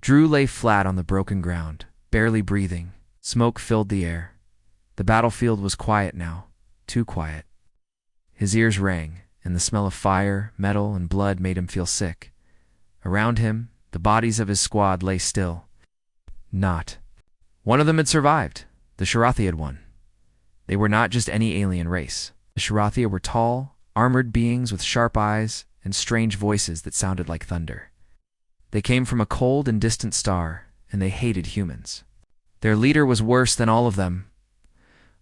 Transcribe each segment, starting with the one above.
Drew lay flat on the broken ground, barely breathing. Smoke filled the air. The battlefield was quiet now, too quiet. His ears rang, and the smell of fire, metal, and blood made him feel sick. Around him, the bodies of his squad lay still. Not. One of them had survived. The Sharathi had won. They were not just any alien race. The Sharathi were tall, armored beings with sharp eyes and strange voices that sounded like thunder. They came from a cold and distant star, and they hated humans. Their leader was worse than all of them.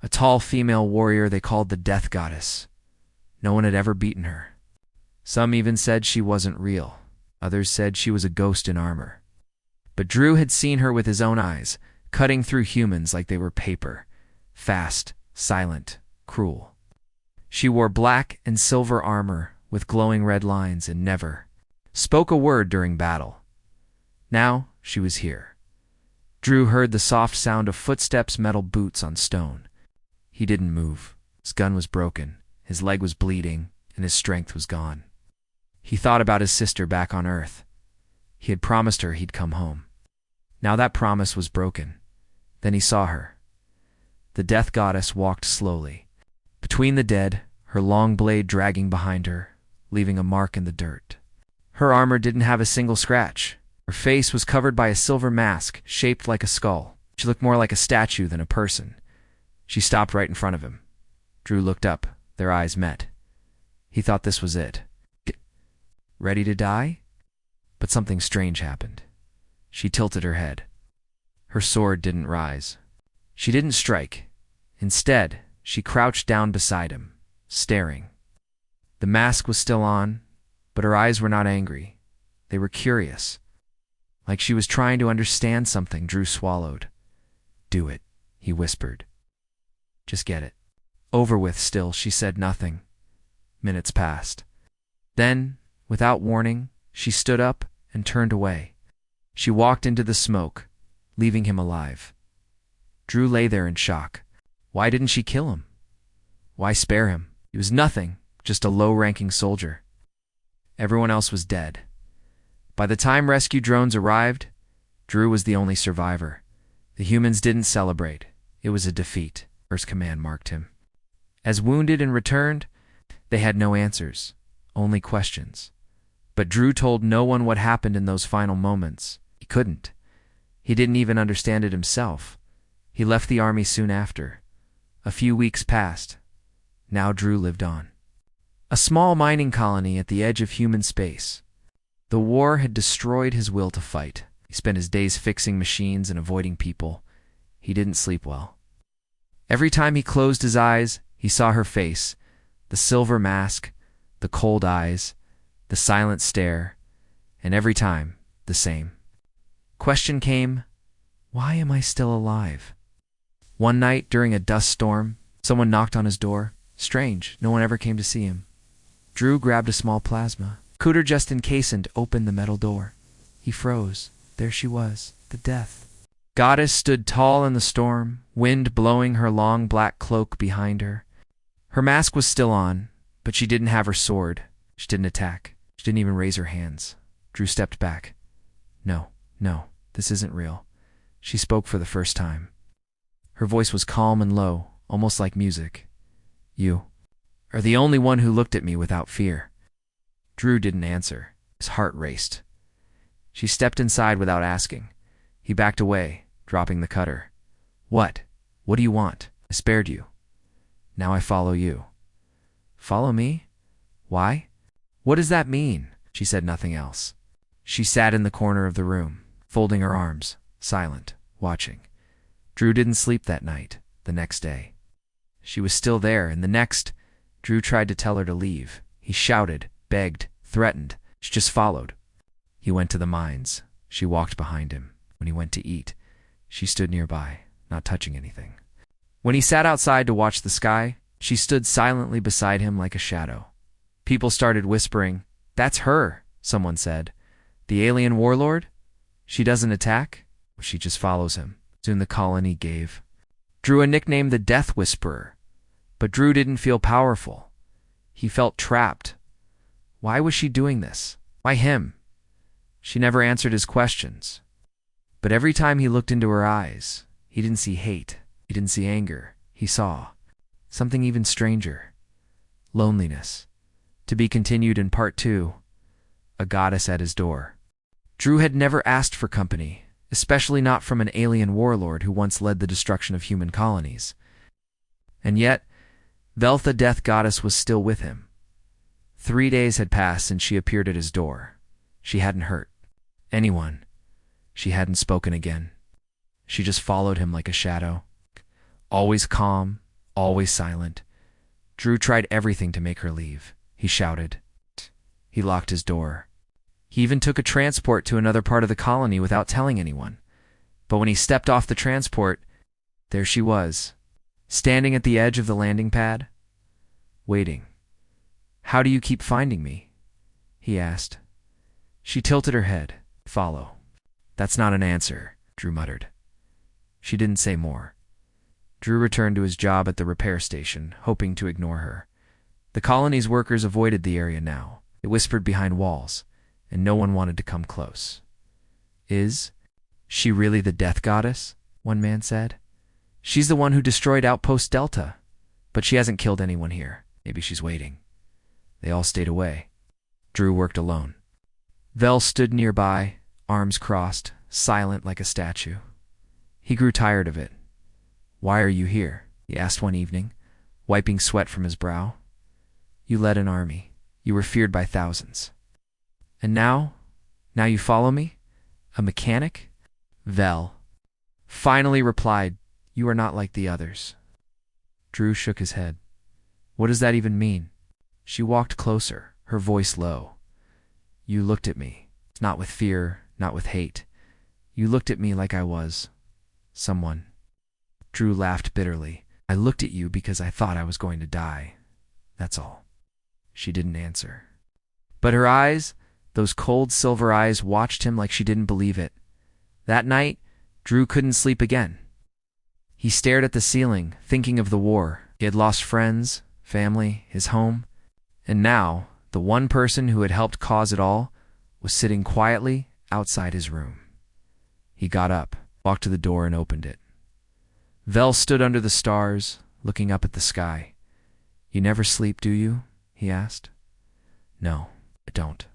A tall female warrior they called the Death Goddess. No one had ever beaten her. Some even said she wasn't real. Others said she was a ghost in armor. But Drew had seen her with his own eyes, cutting through humans like they were paper. Fast, silent, cruel. She wore black and silver armor with glowing red lines and never spoke a word during battle. Now she was here. Drew heard the soft sound of footsteps, metal boots on stone. He didn't move. His gun was broken, his leg was bleeding, and his strength was gone. He thought about his sister back on Earth. He had promised her he'd come home. Now that promise was broken. Then he saw her. The Death Goddess walked slowly. Between the dead, her long blade dragging behind her, leaving a mark in the dirt. Her armor didn't have a single scratch. Her face was covered by a silver mask shaped like a skull. She looked more like a statue than a person. She stopped right in front of him. Drew looked up. Their eyes met. He thought this was it. Ready to die? But something strange happened. She tilted her head. Her sword didn't rise. She didn't strike. Instead, she crouched down beside him, staring. The mask was still on, but her eyes were not angry. They were curious. Like she was trying to understand something. Drew swallowed. Do it, he whispered. Just get it over with. Still, she said nothing. Minutes passed. Then, without warning, she stood up and turned away. She walked into the smoke, leaving him alive. Drew lay there in shock. Why didn't she kill him? Why spare him? He was nothing, just a low-ranking soldier. Everyone else was dead. By the time rescue drones arrived, Drew was the only survivor. The humans didn't celebrate. It was a defeat. First Command marked him. As wounded and returned, they had no answers, only questions. But Drew told no one what happened in those final moments. He couldn't. He didn't even understand it himself. He left the army soon after. A few weeks passed. Now Drew lived on. A small mining colony at the edge of human space. The war had destroyed his will to fight. He spent his days fixing machines and avoiding people. He didn't sleep well. Every time he closed his eyes, he saw her face, the silver mask, the cold eyes, the silent stare, and every time, the same. Question came, why am I still alive? One night during a dust storm, someone knocked on his door. Strange, no one ever came to see him. Drew grabbed a small plasma. Cooter just encased and opened the metal door. He froze. There she was, the Death Goddess stood tall in the storm, wind blowing her long black cloak behind her. Her mask was still on, but she didn't have her sword. She didn't attack. She didn't even raise her hands. Drew stepped back. No, this isn't real. She spoke for the first time. Her voice was calm and low, almost like music. You are the only one who looked at me without fear. Drew didn't answer. His heart raced. She stepped inside without asking. He backed away, dropping the cutter. What? What do you want? I spared you. Now I follow you. Follow me? Why? What does that mean? She said nothing else. She sat in the corner of the room, folding her arms, silent, watching. Drew didn't sleep that night, the next day. She was still there, and the next, Drew tried to tell her to leave. He shouted, begged, threatened. She just followed. He went to the mines. She walked behind him. When he went to eat, she stood nearby, not touching anything. When he sat outside to watch the sky, she stood silently beside him like a shadow. People started whispering, "That's her," someone said. "The alien warlord? She doesn't attack? She just follows him." Soon the colony gave Drew a nickname, the Death Whisperer. But Drew didn't feel powerful. He felt trapped. Why was she doing this? Why him? She never answered his questions. But every time he looked into her eyes, he didn't see hate. He didn't see anger. He saw something even stranger. Loneliness. To be continued in part 2. A goddess at his door. Drew had never asked for company, especially not from an alien warlord who once led the destruction of human colonies. And yet, Vel the death goddess was still with him. 3 days had passed since she appeared at his door. She hadn't hurt anyone. She hadn't spoken again. She just followed him like a shadow. Always calm, always silent. Drew tried everything to make her leave. He shouted. He locked his door. He even took a transport to another part of the colony without telling anyone. But when he stepped off the transport, there she was, standing at the edge of the landing pad, waiting. "How do you keep finding me?" he asked. She tilted her head. "Follow." "That's not an answer," Drew muttered. She didn't say more. Drew returned to his job at the repair station, hoping to ignore her. The colony's workers avoided the area now. It whispered behind walls, and no one wanted to come close. "Is she really the death goddess?" one man said. "She's the one who destroyed Outpost Delta, but she hasn't killed anyone here. Maybe she's waiting." They all stayed away. Drew worked alone. Vel stood nearby, arms crossed, silent like a statue. He grew tired of it. "Why are you here?" he asked one evening, wiping sweat from his brow. "You led an army. You were feared by thousands. And now you follow me? A mechanic?" Vel finally replied, "You are not like the others." Drew shook his head. "What does that even mean?" She walked closer, her voice low. "You looked at me, not with fear, not with hate. You looked at me like I was someone." Drew laughed bitterly. "I looked at you because I thought I was going to die. That's all." She didn't answer. But her eyes, those cold silver eyes, watched him like she didn't believe it. That night, Drew couldn't sleep again. He stared at the ceiling, thinking of the war. He had lost friends, family, his home. And now, the one person who had helped cause it all was sitting quietly outside his room. He got up, walked to the door, and opened it. Vel stood under the stars, looking up at the sky. "You never sleep, do you?" he asked. "No, I don't."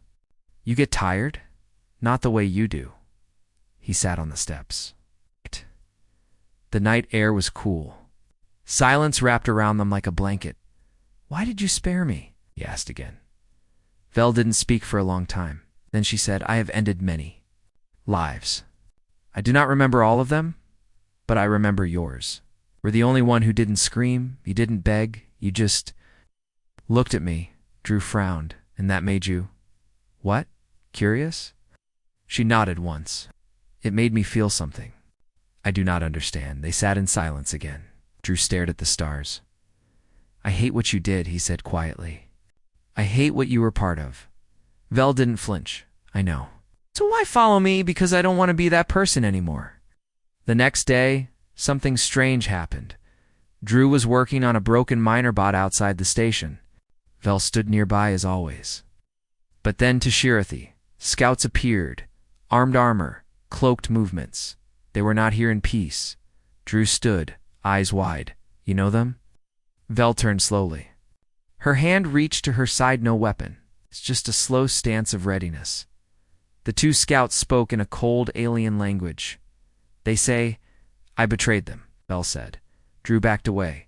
"You get tired?" "Not the way you do." He sat on the steps. The night air was cool. Silence wrapped around them like a blanket. "Why did you spare me?" he asked again. Vel didn't speak for a long time. Then she said, "I have ended many lives. I do not remember all of them, but I remember yours. We're the only one who didn't scream, you didn't beg, you just looked at me." Drew frowned. "And that made you, what, curious?" She nodded once. "It made me feel something. I do not understand." They sat in silence again. Drew stared at the stars. "I hate what you did," he said quietly. "I hate what you were part of." Vel didn't flinch. "I know. So why follow me? Because I don't want to be that person anymore." The next day, something strange happened. Drew was working on a broken miner bot outside the station. Vel stood nearby as always. But then to Shirathi, scouts appeared. Armed armor, cloaked movements. They were not here in peace. Drew stood, eyes wide. "You know them?" Vel turned slowly. Her hand reached to her side, no weapon. It's just a slow stance of readiness. The two scouts spoke in a cold alien language. "They say, I betrayed them," Vel said. Drew backed away.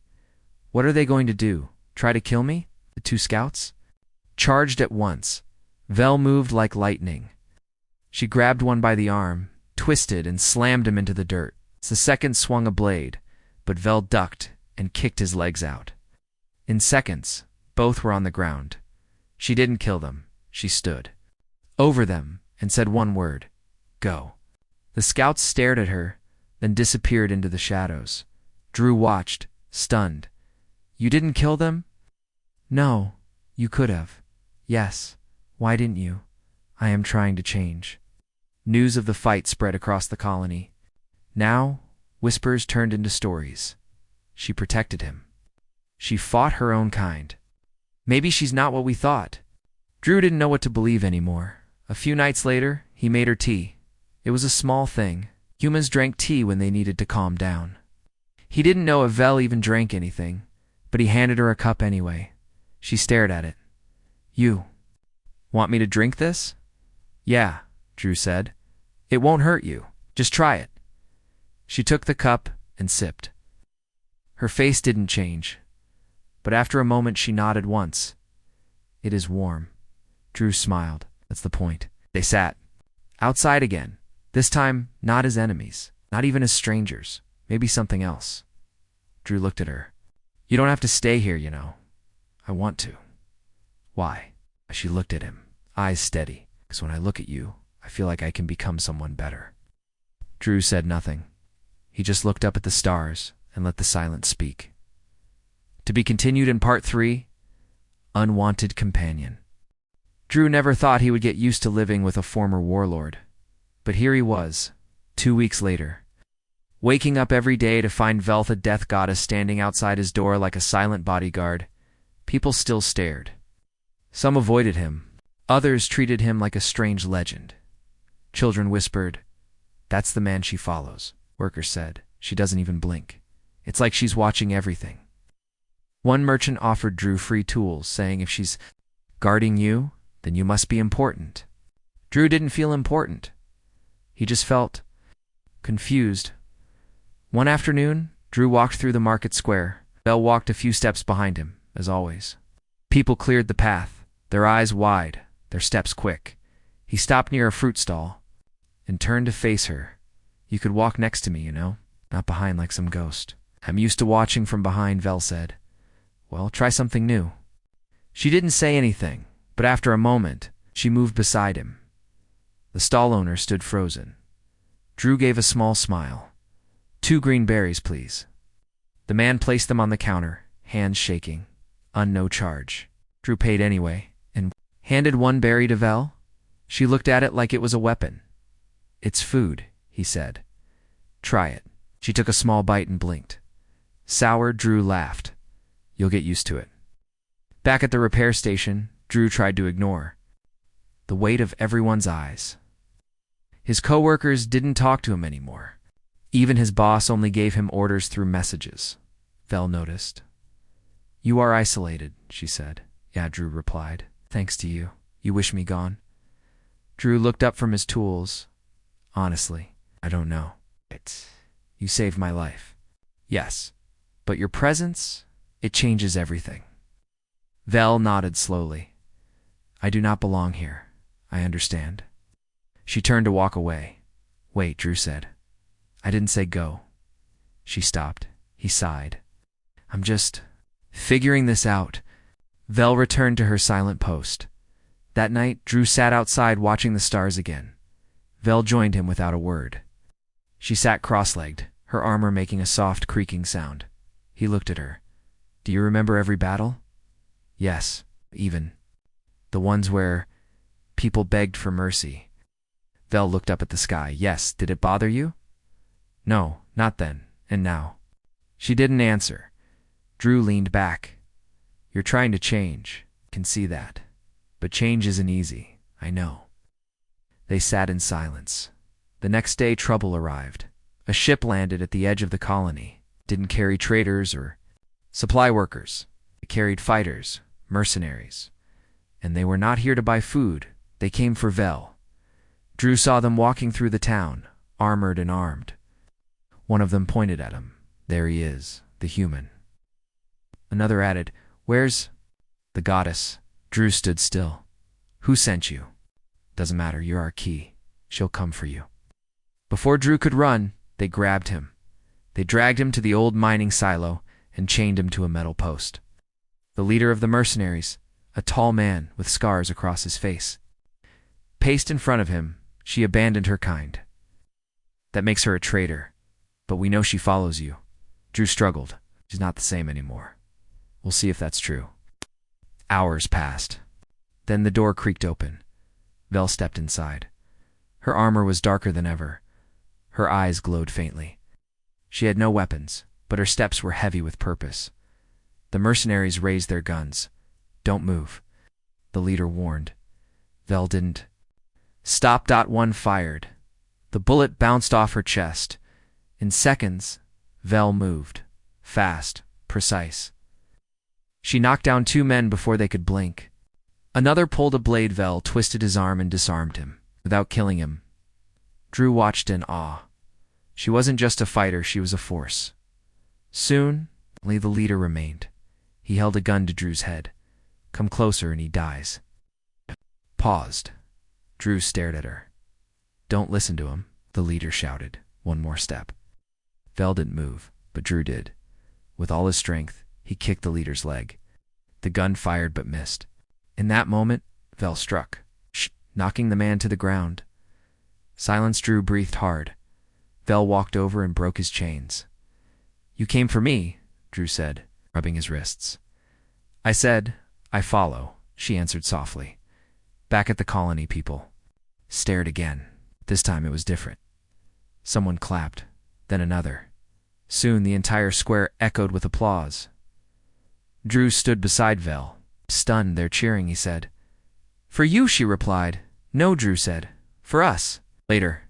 "What are they going to do? Try to kill me?" The two scouts charged at once. Vel moved like lightning. She grabbed one by the arm, twisted, and slammed him into the dirt. The second swung a blade, but Vel ducked and kicked his legs out. In seconds, both were on the ground. She didn't kill them. She stood over them and said one word, "Go." The scouts stared at her, then disappeared into the shadows. Drew watched, stunned. "You didn't kill them?" "No, you could have." "Yes. Why didn't you?" "I am trying to change." News of the fight spread across the colony. Now, whispers turned into stories. She protected him. She fought her own kind. Maybe she's not what we thought. Drew didn't know what to believe anymore. A few nights later, he made her tea. It was a small thing, Humans drank tea when they needed to calm down. He didn't know if Vel even drank anything, but he handed her a cup anyway. She stared at it. You want me to drink this? Yeah, Drew said. It won't hurt you. Just try it. She took the cup and sipped. Her face didn't change, but after a moment she nodded once. It is warm. Drew smiled. That's the point. They sat. Outside again. This time, not as enemies. Not even as strangers. Maybe something else. Drew looked at her. You don't have to stay here, you know. I want to. Why? She looked at him, eyes steady. Because when I look at you, I feel like I can become someone better. Drew said nothing. He just looked up at the stars and let the silence speak. To be continued in part 3, Unwanted Companion. Drew never thought he would get used to living with a former warlord. But here he was, 2 weeks later, waking up every day to find Vel, the death goddess, standing outside his door like a silent bodyguard. People still stared. Some avoided him. Others treated him like a strange legend. Children whispered, "That's the man she follows." Workers said, "She doesn't even blink. It's like she's watching everything." One merchant offered Drew free tools, saying if she's guarding you, then you must be important. Drew didn't feel important. He just felt confused. One afternoon, Drew walked through the market square. Vel walked a few steps behind him, as always. People cleared the path, their eyes wide, their steps quick. He stopped near a fruit stall and turned to face her. You could walk next to me, you know, not behind like some ghost. I'm used to watching from behind, Vel said. Well, try something new. She didn't say anything, but after a moment, she moved beside him. The stall owner stood frozen. Drew gave a small smile. 2 green berries, please. The man placed them on the counter, hands shaking. No charge. Drew paid anyway, and handed 1 berry to Vel. She looked at it like it was a weapon. It's food, he said. Try it. She took a small bite and blinked. Sour, Drew laughed. You'll get used to it. Back at the repair station, Drew tried to ignore the weight of everyone's eyes. His coworkers didn't talk to him anymore. Even his boss only gave him orders through messages. Vel noticed. You are isolated, she said. Yeah, Drew replied. Thanks to you. You wish me gone? Drew looked up from his tools. Honestly, I don't know. You saved my life. Yes, but your presence, it changes everything. Vel nodded slowly. I do not belong here. I understand. She turned to walk away. Wait, Drew said. I didn't say go. She stopped. He sighed. I'm just figuring this out. Vel returned to her silent post. That night, Drew sat outside watching the stars again. Vel joined him without a word. She sat cross-legged, her armor making a soft creaking sound. He looked at her. Do you remember every battle? Yes, even the ones where people begged for mercy. Vel looked up at the sky. Yes, did it bother you? No, not then, and now. She didn't answer. Drew leaned back. You're trying to change. Can see that. But change isn't easy, I know. They sat in silence. The next day, trouble arrived. A ship landed at the edge of the colony. Didn't carry traders or supply workers. It carried fighters, mercenaries. And they were not here to buy food. They came for Vel. Drew saw them walking through the town, armored and armed. One of them pointed at him. There he is, the human. Another added, Where's the goddess? Drew stood still. Who sent you? Doesn't matter, you're our key. She'll come for you. Before Drew could run, they grabbed him. They dragged him to the old mining silo and chained him to a metal post. The leader of the mercenaries, a tall man with scars across his face, paced in front of him. She abandoned her kind. That makes her a traitor, but we know she follows you. Drew struggled. She's not the same anymore. We'll see if that's true. Hours passed. Then the door creaked open. Vel stepped inside. Her armor was darker than ever. Her eyes glowed faintly. She had no weapons, but her steps were heavy with purpose. The mercenaries raised their guns. Don't move, the leader warned. Vel didn't. Stop. One fired. The bullet bounced off her chest. In seconds, Vel moved. Fast, precise. She knocked down 2 men before they could blink. Another pulled a blade. Vel twisted his arm and disarmed him, without killing him. Drew watched in awe. She wasn't just a fighter, she was a force. Soon, only the leader remained. He held a gun to Drew's head. Come closer and he dies. Paused. Drew stared at her. Don't listen to him, the leader shouted. One more step. Vel didn't move, but Drew did. With all his strength, he kicked the leader's leg. The gun fired but missed. In that moment, Vel struck, knocking the man to the ground. Silence. Drew breathed hard. Vel walked over and broke his chains. You came for me, Drew said, rubbing his wrists. I said, I follow, she answered softly. Back at the colony, people stared again. This time it was different. Someone clapped, then another. Soon the entire square echoed with applause. Drew stood beside Vel. Stunned, they're cheering, he said. For you, she replied. No, Drew said. For us. Later.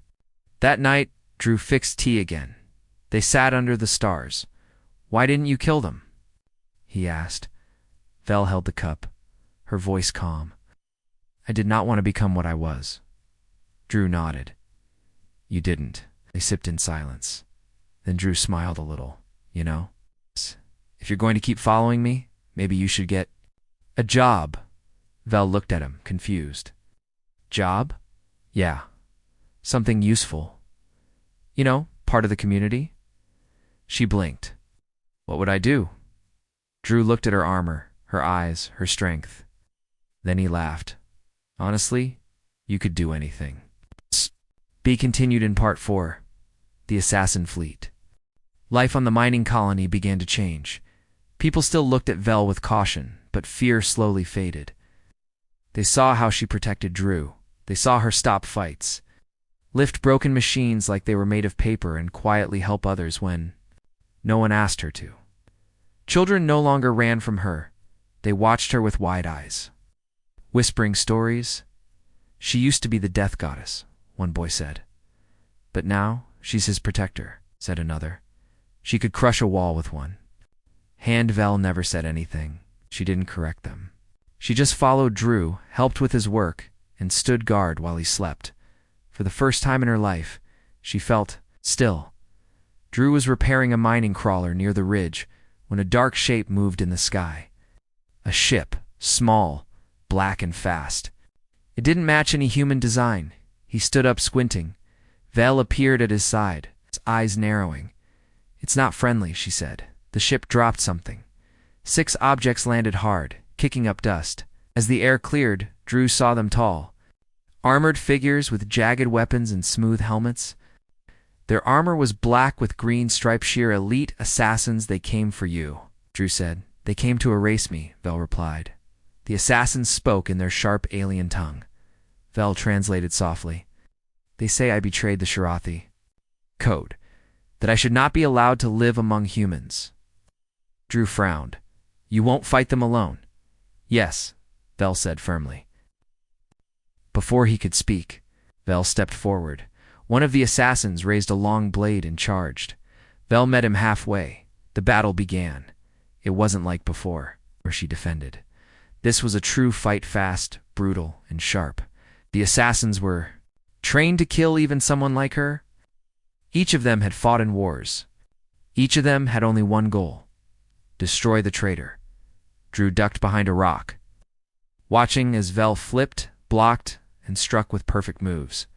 That night, Drew fixed tea again. They sat under the stars. Why didn't you kill them? He asked. Vel held the cup, her voice calm. I did not want to become what I was. Drew nodded. You didn't. They sipped in silence. Then Drew smiled a little. You know, if you're going to keep following me, maybe you should get a job. Vel looked at him, confused. Job? Yeah. Something useful. You know, part of the community? She blinked. What would I do? Drew looked at her armor, her eyes, her strength. Then he laughed. Honestly, you could do anything. Be continued in Part 4. The Assassin Fleet. Life on the mining colony began to change. People still looked at Vel with caution, but fear slowly faded. They saw how she protected Drew. They saw her stop fights, lift broken machines like they were made of paper, and quietly help others when no one asked her to. Children no longer ran from her. They watched her with wide eyes. Whispering stories. She used to be the death goddess, one boy said. But now she's his protector, said another. She could crush a wall with one hand. Vel never said anything. She didn't correct them. She just followed Drew, helped with his work, and stood guard while he slept. For the first time in her life, she felt still. Drew was repairing a mining crawler near the ridge when a dark shape moved in the sky. A ship, small, black and fast. It didn't match any human design. He stood up, squinting. Vel appeared at his side, his eyes narrowing. It's not friendly, she said. The ship dropped something. 6 objects landed hard, kicking up dust. As the air cleared, Drew saw them tall. Armored figures with jagged weapons and smooth helmets. Their armor was black with green stripes. Sheer elite assassins. They came for you, Drew said. They came to erase me, Vel replied. The assassins spoke in their sharp alien tongue. Vel translated softly. They say I betrayed the Shirathi code, that I should not be allowed to live among humans. Drew frowned. You won't fight them alone? Yes, Vel said firmly. Before he could speak, Vel stepped forward. One of the assassins raised a long blade and charged. Vel met him halfway. The battle began. It wasn't like before, where she defended. This was a true fight, fast, brutal, and sharp. The assassins were trained to kill even someone like her. Each of them had fought in wars. Each of them had only one goal: destroy the traitor. Drew ducked behind a rock, watching as Vel flipped, blocked, and struck with perfect moves.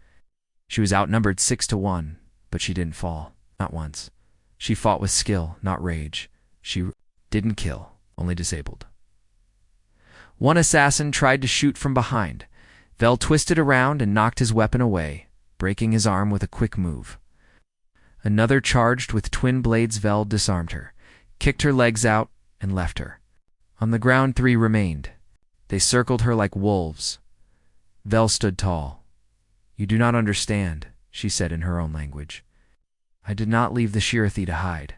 She was outnumbered 6-1, but she didn't fall, not once. She fought with skill, not rage. She didn't kill, only disabled. One assassin tried to shoot from behind. Vel twisted around and knocked his weapon away, breaking his arm with a quick move. Another charged with twin blades. Vel disarmed her, kicked her legs out, and left her. On the ground 3 remained. They circled her like wolves. Vel stood tall. You do not understand, she said in her own language. I did not leave the Shirathi to hide.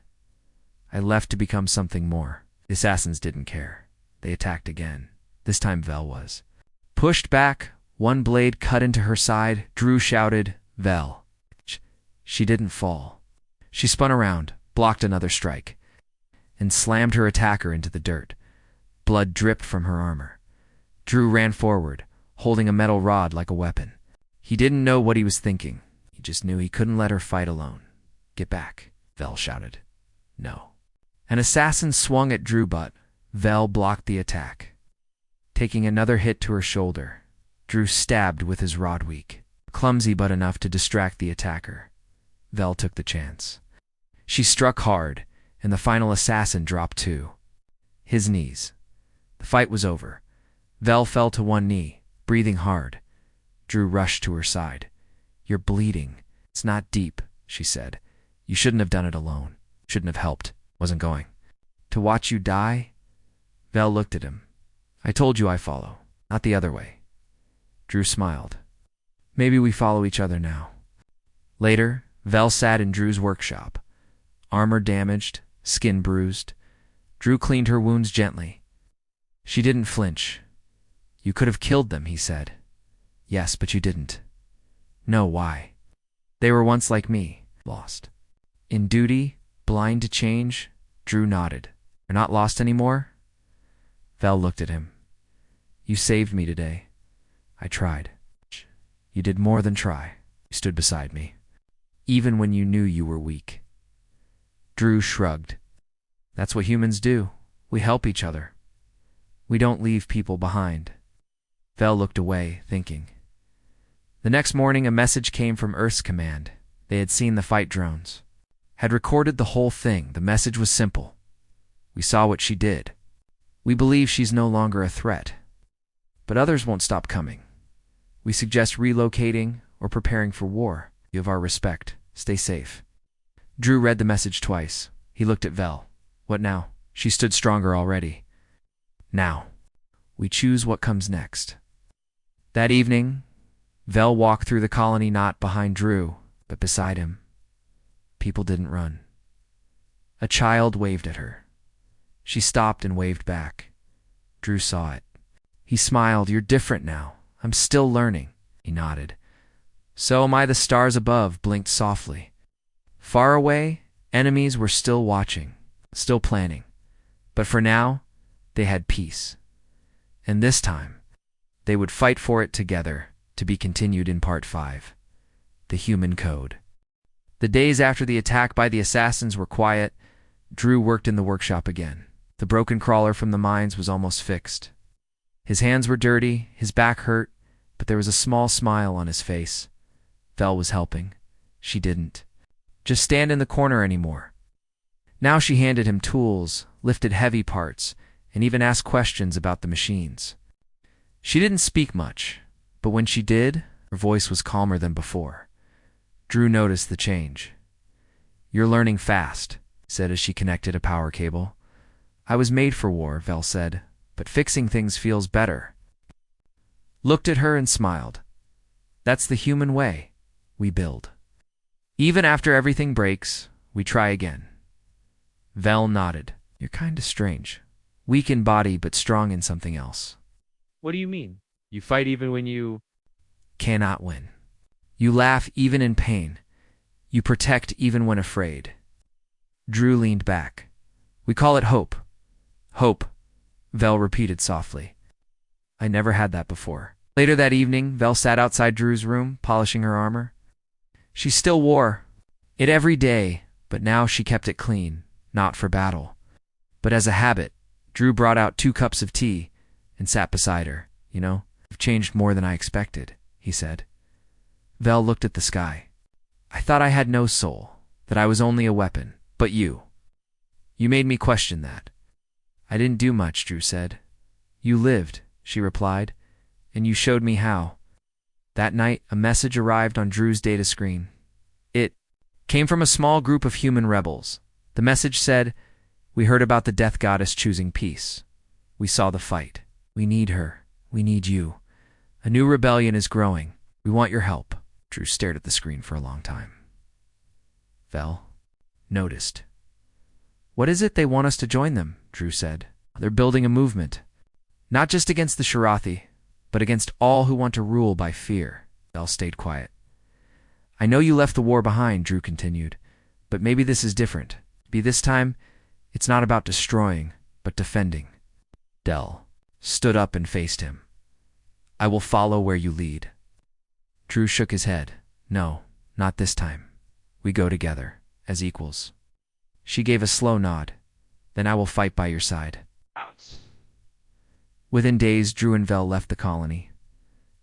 I left to become something more. The assassins didn't care. They attacked again. This time Vel was pushed back. One blade cut into her side. Drew shouted, Vel, She didn't fall. She spun around, blocked another strike, and slammed her attacker into the dirt. Blood dripped from her armor. Drew ran forward, holding a metal rod like a weapon. He didn't know what he was thinking. He just knew he couldn't let her fight alone. "Get back," Vel shouted. "No." An assassin swung at Drew, but Vel blocked the attack. Taking another hit to her shoulder, Drew stabbed with his rod weak, clumsy but enough to distract the attacker. Vel took the chance. She struck hard, and the final assassin dropped too. His knees. The fight was over. Vel fell to one knee, breathing hard. Drew rushed to her side. "You're bleeding. It's not deep," she said. "You shouldn't have done it alone. Shouldn't have helped. Wasn't going to watch you die." Vel looked at him. "I told you I follow, not the other way." Drew smiled. "Maybe we follow each other now." Later, Vel sat in Drew's workshop. Armor damaged, skin bruised. Drew cleaned her wounds gently. She didn't flinch. "You could have killed them," he said. "Yes, but you didn't." "No, why?" "They were once like me, lost. In duty, blind to change." Drew nodded. "You're not lost anymore?" Vel looked at him. "You saved me today. I tried." "You did more than try. You stood beside me, even when you knew you were weak." Drew shrugged. "That's what humans do. We help each other. We don't leave people behind." Vel looked away, thinking. The next morning, a message came from Earth's command. They had seen the fight drones. Had recorded the whole thing. The message was simple. "We saw what she did. We believe she's no longer a threat. But others won't stop coming. We suggest relocating or preparing for war. You have our respect. Stay safe." Drew read the message twice. He looked at Vel. "What now?" She stood stronger already. "Now, we choose what comes next." That evening, Vel walked through the colony, not behind Drew, but beside him. People didn't run. A child waved at her. She stopped and waved back. Drew saw it. He smiled. "You're different now. I'm still learning." He nodded. "So am I." The stars above blinked softly. Far away, enemies were still watching, still planning. But for now, they had peace. And this time, they would fight for it together, to be continued in Part 5. The Human Code. The days after the attack by the assassins were quiet. Drew worked in the workshop again. The broken crawler from the mines was almost fixed. His hands were dirty, his back hurt, but there was a small smile on his face. Vel was helping. She didn't just stand in the corner anymore. Now she handed him tools, lifted heavy parts, and even asked questions about the machines. She didn't speak much, but when she did, her voice was calmer than before. Drew noticed the change. "You're learning fast," said as she connected a power cable. "I was made for war," Vel said, "but fixing things feels better." Looked at her and smiled. "That's the human way. We build. Even after everything breaks, we try again." Vel nodded. "You're kind of strange. Weak in body, but strong in something else." "What do you mean? You fight even when you—" "Cannot win. You laugh even in pain. You protect even when afraid." Drew leaned back. "We call it hope." "Hope," Vel repeated softly. "I never had that before." Later that evening, Vel sat outside Drew's room, polishing her armor. She still wore it every day, but now she kept it clean, not for battle, but as a habit. Drew brought out 2 cups of tea and sat beside her. You've changed more than I expected," he said. Vel looked at the sky. "I thought I had no soul, that I was only a weapon, but you made me question that." "I didn't do much," Drew said. "You lived," she replied, "and you showed me how." That night, a message arrived on Drew's data screen. It came from a small group of human rebels. The message said, "We heard about the Death Goddess choosing peace. We saw the fight. We need her. We need you. A new rebellion is growing. We want your help." Drew stared at the screen for a long time. Vel noticed. "What is it they want us to join them?" Drew said. "They're building a movement. Not just against the Shirathi, but against all who want to rule by fear." Vel stayed quiet. I know you left the war behind, Drew continued, but maybe this is different. This time, it's not about destroying, but defending. Dell stood up and faced him. I will follow where you lead. Drew shook his head. No, not this time. We go together, as equals. She gave a slow nod. Then I will fight by your side. Ouch. Within days, Drew and Vel left the colony.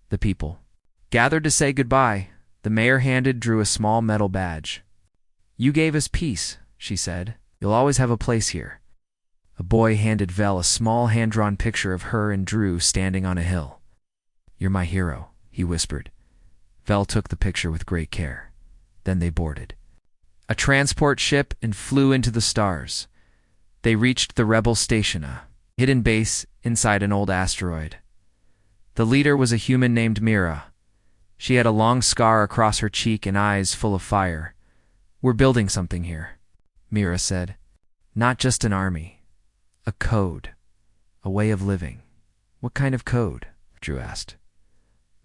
The people gathered to say goodbye. The mayor handed Drew a small metal badge. You gave us peace, she said. You'll always have a place here. A boy handed Vel a small hand-drawn picture of her and Drew standing on a hill. You're my hero, he whispered. Vel took the picture with great care. Then they boarded a transport ship and flew into the stars. They reached the rebel station, a hidden base inside an old asteroid. The leader was a human named Mira. She had a long scar across her cheek and eyes full of fire. We're building something here, Mira said. Not just an army. A code. A way of living. What kind of code? Drew asked.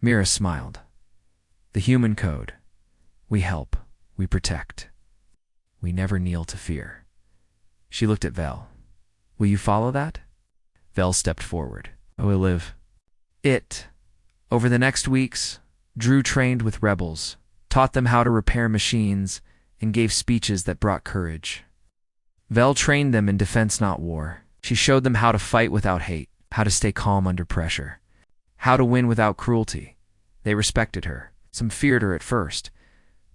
Mira smiled. The human code. We help. We protect. We never kneel to fear. She looked at Vel. Will you follow that? Vel stepped forward. I will live. Over the next weeks, Drew trained with rebels, taught them how to repair machines, and gave speeches that brought courage. Vel trained them in defense, not war. She showed them how to fight without hate, how to stay calm under pressure, how to win without cruelty. They respected her. Some feared her at first,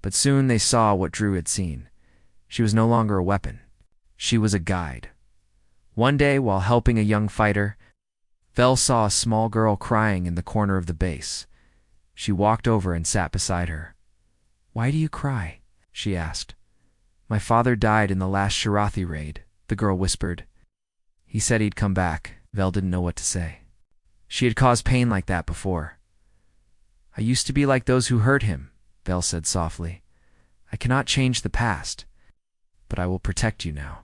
but soon they saw what Drew had seen. She was no longer a weapon. She was a guide. One day, while helping a young fighter, Vel saw a small girl crying in the corner of the base. She walked over and sat beside her. Why do you cry? She asked. My father died in the last Shirathi raid, the girl whispered. He said he'd come back. Vel didn't know what to say. She had caused pain like that before. I used to be like those who hurt him, Vel said softly. I cannot change the past, but I will protect you now.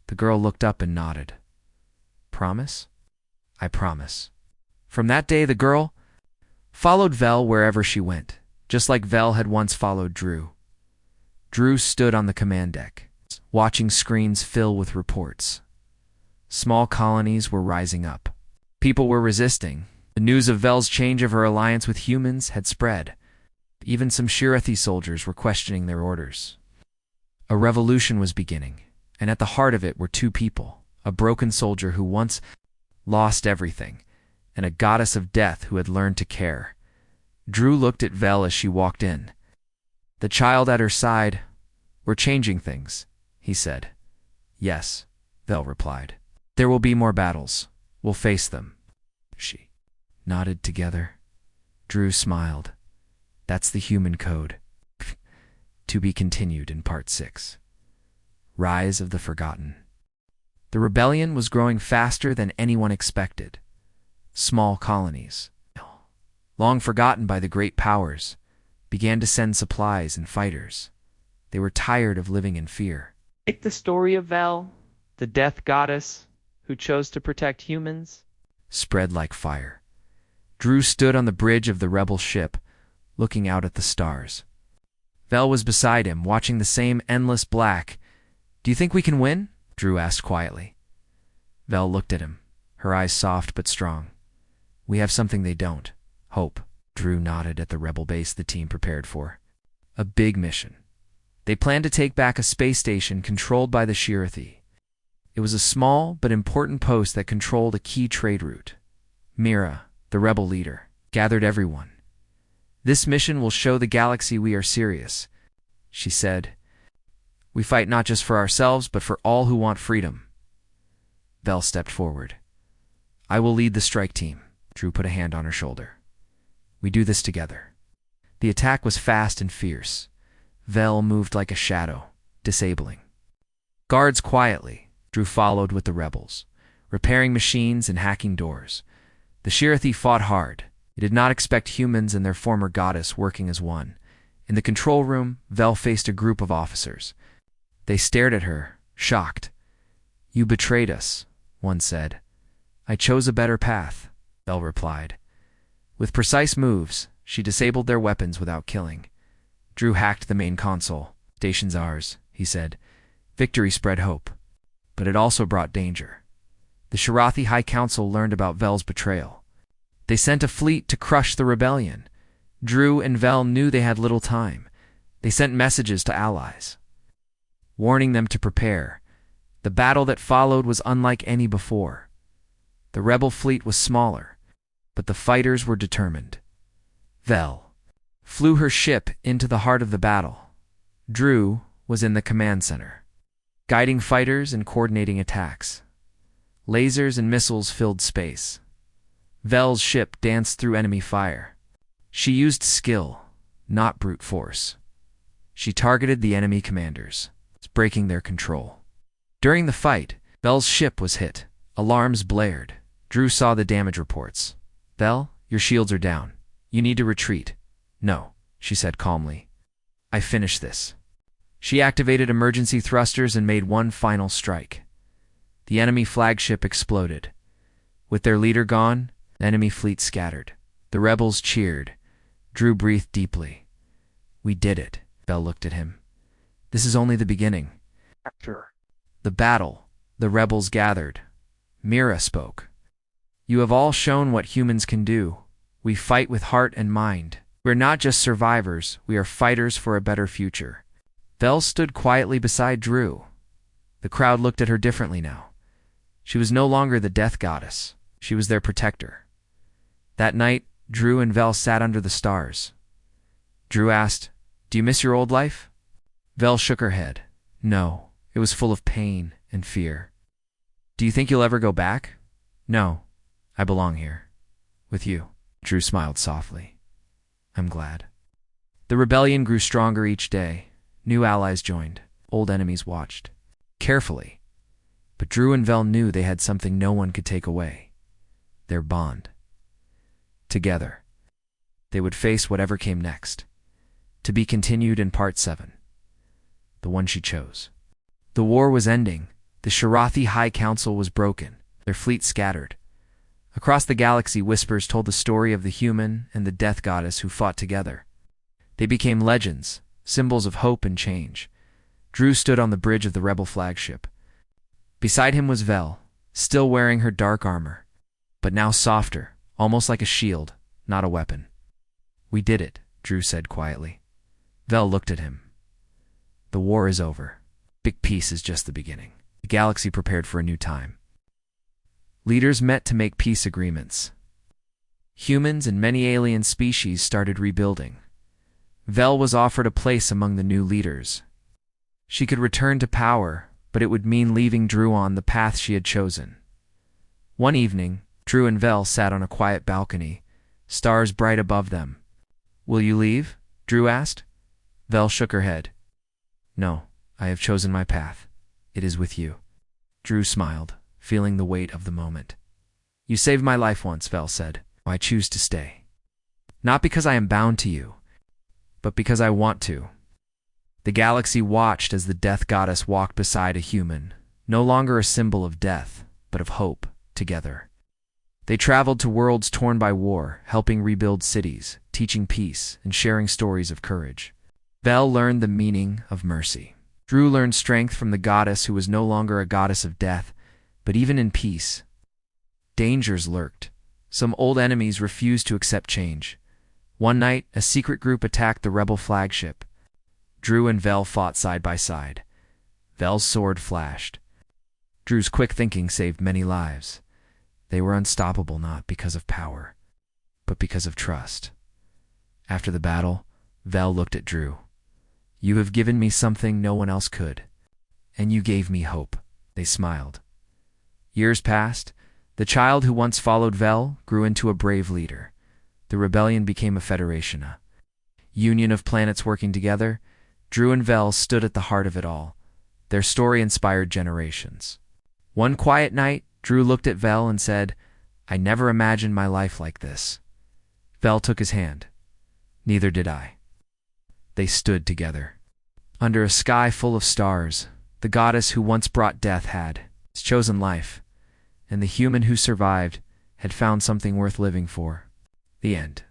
The girl looked up and nodded. Promise? I promise. From that day, the girl followed Vel wherever she went, just like Vel had once followed Drew. Drew stood on the command deck, watching screens fill with reports. Small colonies were rising up. People were resisting. The news of Vel's change of her alliance with humans had spread. Even some Shirathi soldiers were questioning their orders. A revolution was beginning, and at the heart of it were two people, a broken soldier who once lost everything, and a goddess of death who had learned to care. Drew looked at Vel as she walked in. The child at her side, We're changing things, he said. Yes, Vel replied. There will be more battles. We'll face them. She nodded together. Drew smiled. That's the human code. To be continued in Part 6. Rise of the Forgotten. The rebellion was growing faster than anyone expected. Small colonies, long forgotten by the great powers, began to send supplies and fighters. They were tired of living in fear. Like the story of Vel, the death goddess who chose to protect humans. Spread like fire. Drew stood on the bridge of the rebel ship, looking out at the stars. Vel was beside him, watching the same endless black. Do you think we can win? Drew asked quietly. Vel looked at him, her eyes soft but strong. We have something they don't. Hope. Drew nodded at the rebel base the team prepared for. A big mission. They planned to take back a space station controlled by the Shirathi. It was a small but important post that controlled a key trade route. Mira, the rebel leader, gathered everyone. This mission will show the galaxy we are serious, she said. We fight not just for ourselves, but for all who want freedom. Vel stepped forward. I will lead the strike team. Drew put a hand on her shoulder. We do this together. The attack was fast and fierce. Vel moved like a shadow, disabling. Guards quietly. Drew followed with the rebels, repairing machines and hacking doors. The Shirathi fought hard. They did not expect humans and their former goddess working as one. In the control room, Vel faced a group of officers. They stared at her, shocked. You betrayed us, one said. I chose a better path, Vel replied. With precise moves, she disabled their weapons without killing. Drew hacked the main console. "Station's ours," he said. Victory spread hope, but it also brought danger. The Sharathi High Council learned about Vel's betrayal. They sent a fleet to crush the rebellion. Drew and Vel knew they had little time. They sent messages to allies, warning them to prepare. The battle that followed was unlike any before. The rebel fleet was smaller, but the fighters were determined. Vel flew her ship into the heart of the battle. Drew was in the command center, guiding fighters and coordinating attacks. Lasers and missiles filled space. Vel's ship danced through enemy fire. She used skill, not brute force. She targeted the enemy commanders, breaking their control. During the fight, Vel's ship was hit. Alarms blared. Drew saw the damage reports. "Vel, your shields are down. You need to retreat." "No," she said calmly. "I finished this." She activated emergency thrusters and made one final strike. The enemy flagship exploded. With their leader gone, the enemy fleet scattered. The rebels cheered. Drew breathed deeply. "We did it." Vel looked at him. "This is only the beginning." After the battle, the rebels gathered. Mira spoke. "You have all shown what humans can do. We fight with heart and mind. We're not just survivors, we are fighters for a better future." Vel stood quietly beside Drew. The crowd looked at her differently now. She was no longer the death goddess. She was their protector. That night, Drew and Vel sat under the stars. Drew asked, "Do you miss your old life?" Vel shook her head. "No, it was full of pain and fear." "Do you think you'll ever go back?" "No, I belong here. With you." Drew smiled softly. "I'm glad." The rebellion grew stronger each day. New allies joined. Old enemies watched carefully. But Drew and Vel knew they had something no one could take away. Their bond. Together, they would face whatever came next. To be continued in Part 7. The one she chose. The war was ending. The Sharathi High Council was broken. Their fleet scattered. Across the galaxy, whispers told the story of the human and the death goddess who fought together. They became legends, symbols of hope and change. Drew stood on the bridge of the rebel flagship. Beside him was Vel, still wearing her dark armor, but now softer, almost like a shield, not a weapon. "We did it," Drew said quietly. Vel looked at him. "The war is over. Big peace is just the beginning." The galaxy prepared for a new time. Leaders met to make peace agreements. Humans and many alien species started rebuilding. Vel was offered a place among the new leaders. She could return to power, but it would mean leaving Drew on the path she had chosen. One evening, Drew and Vel sat on a quiet balcony, stars bright above them. "Will you leave?" Drew asked. Vel shook her head. "No, I have chosen my path. It is with you." Drew smiled, feeling the weight of the moment. "You saved my life once," Vel said. "I choose to stay. Not because I am bound to you, but because I want to." The galaxy watched as the death goddess walked beside a human, no longer a symbol of death, but of hope, together. They traveled to worlds torn by war, helping rebuild cities, teaching peace, and sharing stories of courage. Vel learned the meaning of mercy. Drew learned strength from the goddess who was no longer a goddess of death, but even in peace. Dangers lurked. Some old enemies refused to accept change. One night, a secret group attacked the rebel flagship. Drew and Vel fought side by side. Vel's sword flashed. Drew's quick thinking saved many lives. They were unstoppable not because of power, but because of trust. After the battle, Vel looked at Drew. "You have given me something no one else could, and you gave me hope." They smiled. Years passed. The child who once followed Vel grew into a brave leader. The rebellion became a federation, a union of planets working together. Drew and Vel stood at the heart of it all. Their story inspired generations. One quiet night, Drew looked at Vel and said, "I never imagined my life like this." Vel took his hand. "Neither did I." They stood together. Under a sky full of stars, the goddess who once brought death had chosen life, and the human who survived had found something worth living for. The end.